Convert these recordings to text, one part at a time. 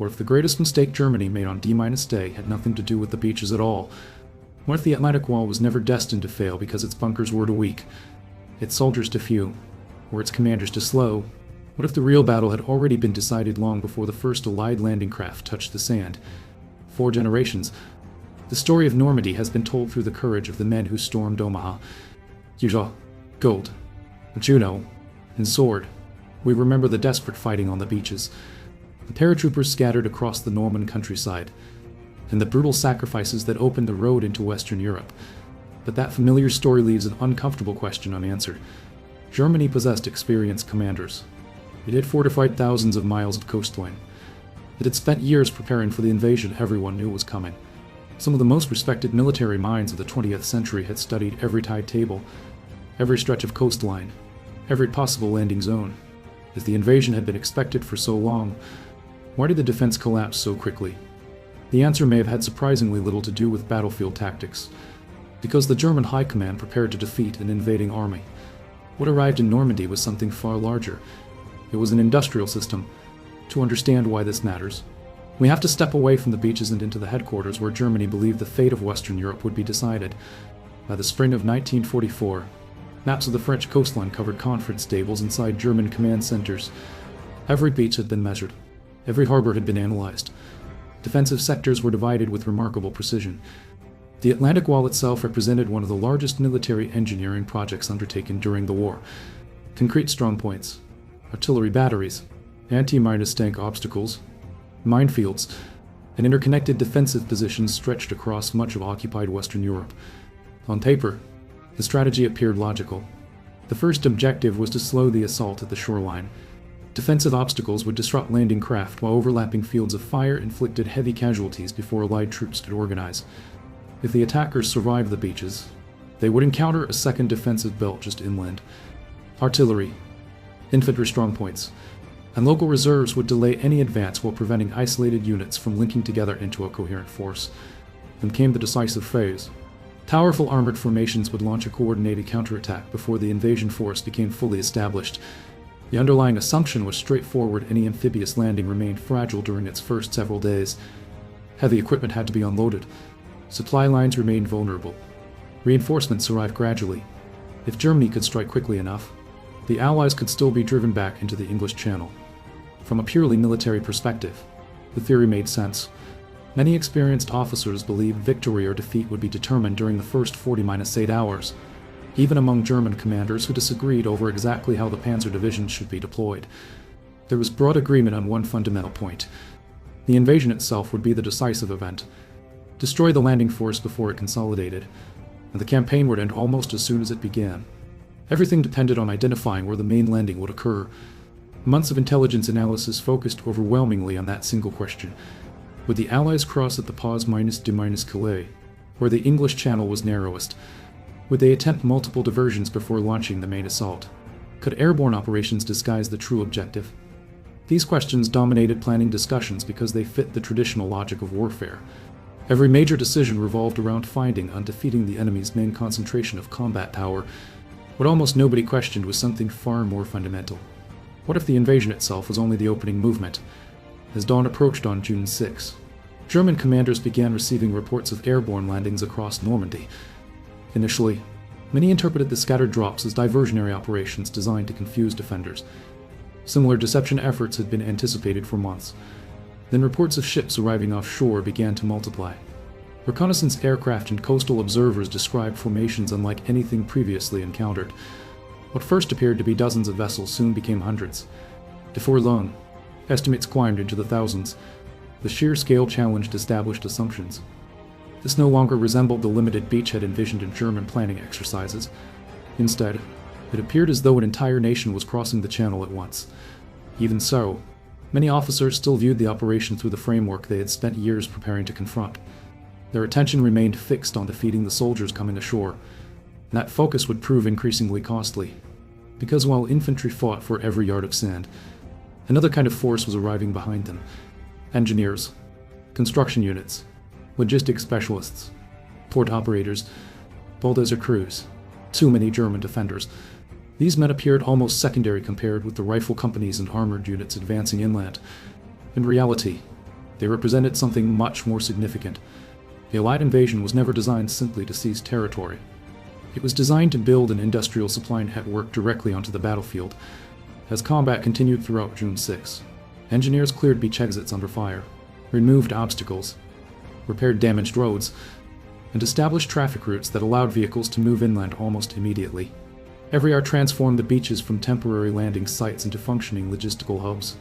What if the greatest mistake Germany made on D-Day had nothing to do with the beaches at all? What if the Atlantic Wall was never destined to fail because its bunkers were too weak, its soldiers too few, or its commanders too slow? What if the real battle had already been decided long before the first Allied landing craft touched the sand? 4 generations. The story of Normandy has been told through the courage of the men who stormed Omaha. Jujol, Gold, Juno, and Sword. We remember the desperate fighting on the beaches, the paratroopers scattered across the Norman countryside, and the brutal sacrifices that opened the road into Western Europe. But that familiar story leaves an uncomfortable question unanswered. Germany possessed experienced commanders. It had fortified thousands of miles of coastline. It had spent years preparing for the invasion everyone knew was coming. Some of the most respected military minds of the 20th century had studied every tide table, every stretch of coastline, every possible landing zone. As the invasion had been expected for so long, why did the defense collapse so quickly? The answer may have had surprisingly little to do with battlefield tactics, because the German High Command prepared to defeat an invading army. What arrived in Normandy was something far larger. It was an industrial system. To understand why this matters, we have to step away from the beaches and into the headquarters where Germany believed the fate of Western Europe would be decided. By the spring of 1944, maps of the French coastline covered conference tables inside German command centers. Every beach had been measured. Every harbor had been analyzed. Defensive sectors were divided with remarkable precision. The Atlantic Wall itself represented one of the largest military engineering projects undertaken during the war. Concrete strongpoints, artillery batteries, anti-mine tank obstacles, minefields, and interconnected defensive positions stretched across much of occupied Western Europe. On paper, the strategy appeared logical. The first objective was to slow the assault at the shoreline. Defensive obstacles would disrupt landing craft while overlapping fields of fire inflicted heavy casualties before Allied troops could organize. If the attackers survived the beaches, they would encounter a second defensive belt just inland. Artillery, infantry strongpoints, and local reserves would delay any advance while preventing isolated units from linking together into a coherent force. Then came the decisive phase. Powerful armored formations would launch a coordinated counterattack before the invasion force became fully established. The underlying assumption was straightforward: any amphibious landing remained fragile during its first several days. Heavy equipment had to be unloaded. Supply lines remained vulnerable. Reinforcements arrived gradually. If Germany could strike quickly enough, the Allies could still be driven back into the English Channel. From a purely military perspective, the theory made sense. Many experienced officers believed victory or defeat would be determined during the first 40-8 hours, even among German commanders who disagreed over exactly how the Panzer divisions should be deployed. There was broad agreement on one fundamental point. The invasion itself would be the decisive event. Destroy the landing force before it consolidated, and the campaign would end almost as soon as it began. Everything depended on identifying where the main landing would occur. Months of intelligence analysis focused overwhelmingly on that single question. Would the Allies cross at the Paz-de-Calais, where the English Channel was narrowest? Would they attempt multiple diversions before launching the main assault? Could airborne operations disguise the true objective? These questions dominated planning discussions because they fit the traditional logic of warfare. Every major decision revolved around finding and defeating the enemy's main concentration of combat power. What almost nobody questioned was something far more fundamental. What if the invasion itself was only the opening movement? As dawn approached on June 6, German commanders began receiving reports of airborne landings across Normandy. Initially, many interpreted the scattered drops as diversionary operations designed to confuse defenders. Similar deception efforts had been anticipated for months. Then reports of ships arriving offshore began to multiply. Reconnaissance aircraft and coastal observers described formations unlike anything previously encountered. What first appeared to be dozens of vessels soon became hundreds. Before long, estimates climbed into the thousands. The sheer scale challenged established assumptions. This no longer resembled the limited beachhead envisioned in German planning exercises. Instead, it appeared as though an entire nation was crossing the channel at once. Even so, many officers still viewed the operation through the framework they had spent years preparing to confront. Their attention remained fixed on defeating the soldiers coming ashore, and that focus would prove increasingly costly. Because while infantry fought for every yard of sand, another kind of force was arriving behind them. Engineers, construction units, logistics specialists, port operators, bulldozer crews, too many German defenders. These men appeared almost secondary compared with the rifle companies and armored units advancing inland. In reality, They represented something much more significant. The Allied invasion was never designed simply to seize territory. It was designed to build an industrial supply network directly onto the battlefield. As combat continued throughout June 6, engineers cleared beach exits under fire, removed obstacles, repaired damaged roads, and established traffic routes that allowed vehicles to move inland almost immediately. Every hour transformed the beaches from temporary landing sites into functioning logistical hubs.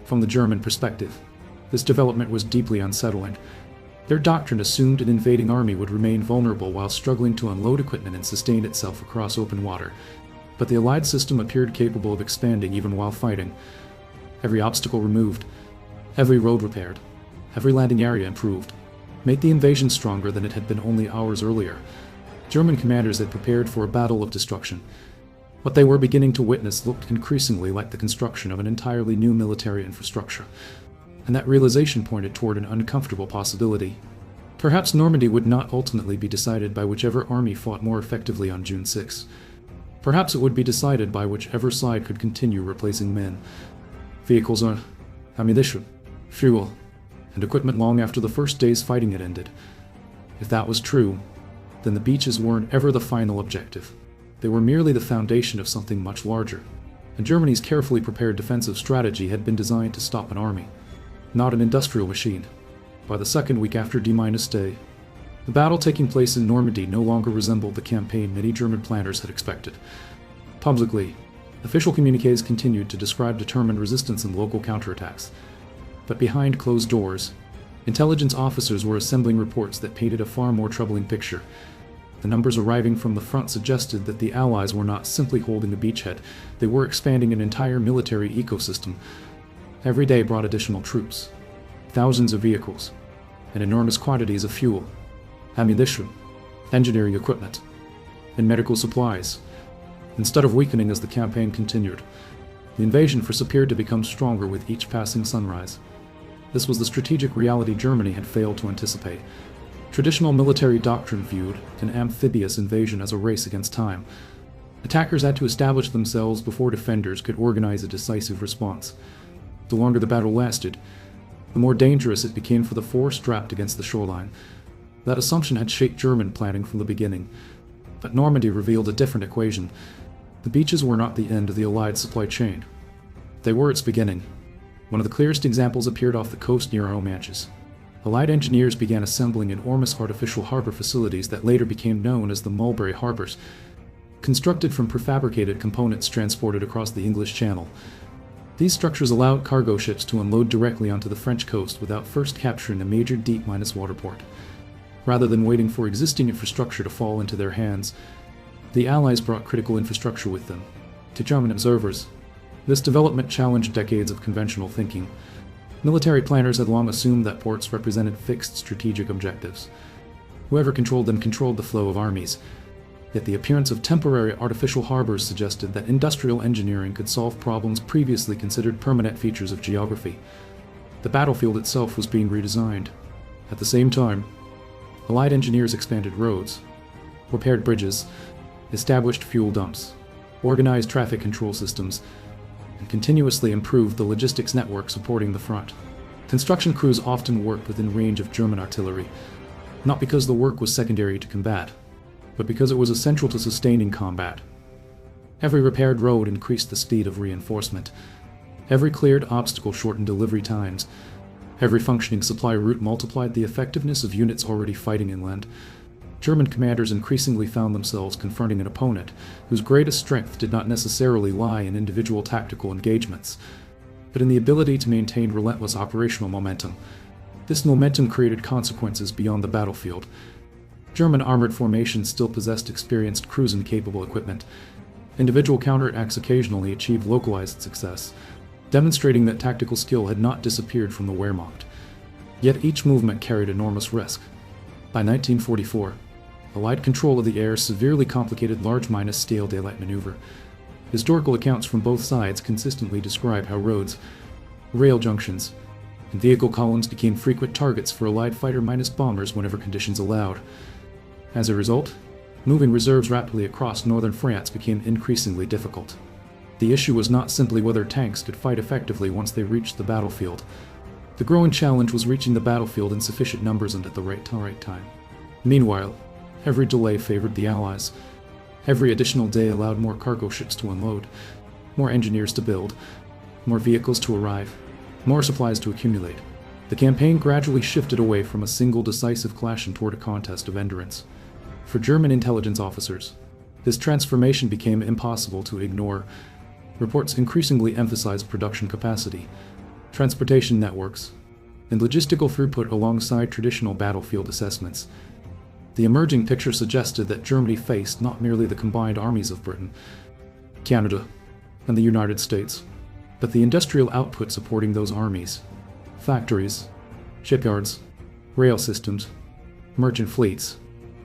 From the German perspective, this development was deeply unsettling. Their doctrine assumed an invading army would remain vulnerable while struggling to unload equipment and sustain itself across open water. But the Allied system appeared capable of expanding even while fighting. Every obstacle removed, every road repaired, every landing area improved, made the invasion stronger than it had been only hours earlier. German commanders had prepared for a battle of destruction. What they were beginning to witness looked increasingly like the construction of an entirely new military infrastructure. And that realization pointed toward an uncomfortable possibility. Perhaps Normandy would not ultimately be decided by whichever army fought more effectively on June 6. Perhaps it would be decided by whichever side could continue replacing men, vehicles, ammunition, fuel, and equipment long after the first day's fighting had ended. If that was true, then the beaches weren't ever the final objective. They were merely the foundation of something much larger, and Germany's carefully prepared defensive strategy had been designed to stop an army, not an industrial machine. By the second week after D-Day, the battle taking place in Normandy no longer resembled the campaign many German planners had expected. Publicly, official communiques continued to describe determined resistance and local counterattacks. But behind closed doors, intelligence officers were assembling reports that painted a far more troubling picture. The numbers arriving from the front suggested that the Allies were not simply holding a beachhead, they were expanding an entire military ecosystem. Every day brought additional troops, thousands of vehicles, and enormous quantities of fuel, ammunition, engineering equipment, and medical supplies. Instead of weakening as the campaign continued, the invasion force appeared to become stronger with each passing sunrise. This was the strategic reality Germany had failed to anticipate. Traditional military doctrine viewed an amphibious invasion as a race against time. Attackers had to establish themselves before defenders could organize a decisive response. The longer the battle lasted, the more dangerous it became for the force trapped against the shoreline. That assumption had shaped German planning from the beginning. But Normandy revealed a different equation. The beaches were not the end of the Allied supply chain. They were its beginning. One of the clearest examples appeared off the coast near Arromanches. Allied engineers began assembling enormous artificial harbor facilities that later became known as the Mulberry Harbors, constructed from prefabricated components transported across the English Channel. These structures allowed cargo ships to unload directly onto the French coast without first capturing a major deep-water port. Rather than waiting for existing infrastructure to fall into their hands, the Allies brought critical infrastructure with them. To German observers, this development challenged decades of conventional thinking. Military planners had long assumed that ports represented fixed strategic objectives. Whoever controlled them controlled the flow of armies. Yet the appearance of temporary artificial harbors suggested that industrial engineering could solve problems previously considered permanent features of geography. The battlefield itself was being redesigned. At the same time, Allied engineers expanded roads, repaired bridges, established fuel dumps, organized traffic control systems, and continuously improved the logistics network supporting the front. Construction crews often worked within range of German artillery, not because the work was secondary to combat, but because it was essential to sustaining combat. Every repaired road increased the speed of reinforcement. Every cleared obstacle shortened delivery times. Every functioning supply route multiplied the effectiveness of units already fighting inland. German commanders increasingly found themselves confronting an opponent whose greatest strength did not necessarily lie in individual tactical engagements, but in the ability to maintain relentless operational momentum. This momentum created consequences beyond the battlefield. German armored formations still possessed experienced crews and capable equipment. Individual counterattacks occasionally achieved localized success, demonstrating that tactical skill had not disappeared from the Wehrmacht. Yet each movement carried enormous risk. By 1944, Allied control of the air severely complicated large-scale daylight maneuver. Historical accounts from both sides consistently describe how roads, rail junctions, and vehicle columns became frequent targets for Allied fighter-bombers whenever conditions allowed. As a result, moving reserves rapidly across northern France became increasingly difficult. The issue was not simply whether tanks could fight effectively once they reached the battlefield. The growing challenge was reaching the battlefield in sufficient numbers and at the right time. Meanwhile, every delay favored the Allies. Every additional day allowed more cargo ships to unload, more engineers to build, more vehicles to arrive, more supplies to accumulate. The campaign gradually shifted away from a single decisive clash and toward a contest of endurance. For German intelligence officers, this transformation became impossible to ignore. Reports increasingly emphasized production capacity, transportation networks, and logistical throughput alongside traditional battlefield assessments. The emerging picture suggested that Germany faced not merely the combined armies of Britain, Canada, and the United States, but the industrial output supporting those armies. Factories, shipyards, rail systems, merchant fleets,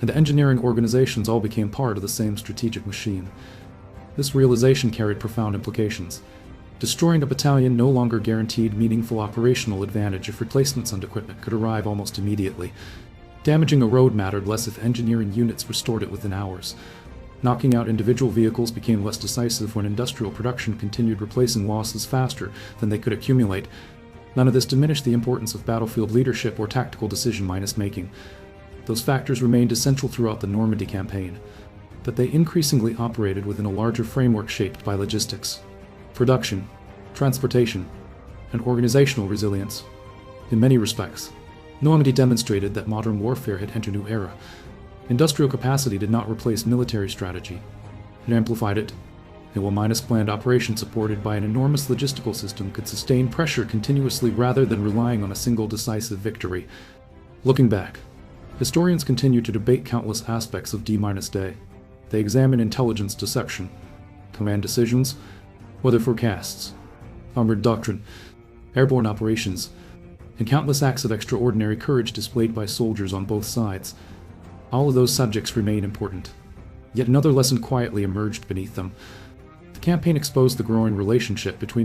and engineering organizations all became part of the same strategic machine. This realization carried profound implications. Destroying a battalion no longer guaranteed meaningful operational advantage if replacements and equipment could arrive almost immediately. Damaging a road mattered less if engineering units restored it within hours. Knocking out individual vehicles became less decisive when industrial production continued replacing losses faster than they could accumulate. None of this diminished the importance of battlefield leadership or tactical decision-making. Those factors remained essential throughout the Normandy campaign, but they increasingly operated within a larger framework shaped by logistics, production, transportation, and organizational resilience. In many respects, Normandy demonstrated that modern warfare had entered a new era. Industrial capacity did not replace military strategy. It amplified it, and while planned operations supported by an enormous logistical system could sustain pressure continuously rather than relying on a single decisive victory. Looking back, historians continue to debate countless aspects of D-Day. They examine intelligence deception, command decisions, weather forecasts, armored doctrine, airborne operations, and countless acts of extraordinary courage displayed by soldiers on both sides. All of those subjects remain important. Yet another lesson quietly emerged beneath them. The campaign exposed the growing relationship between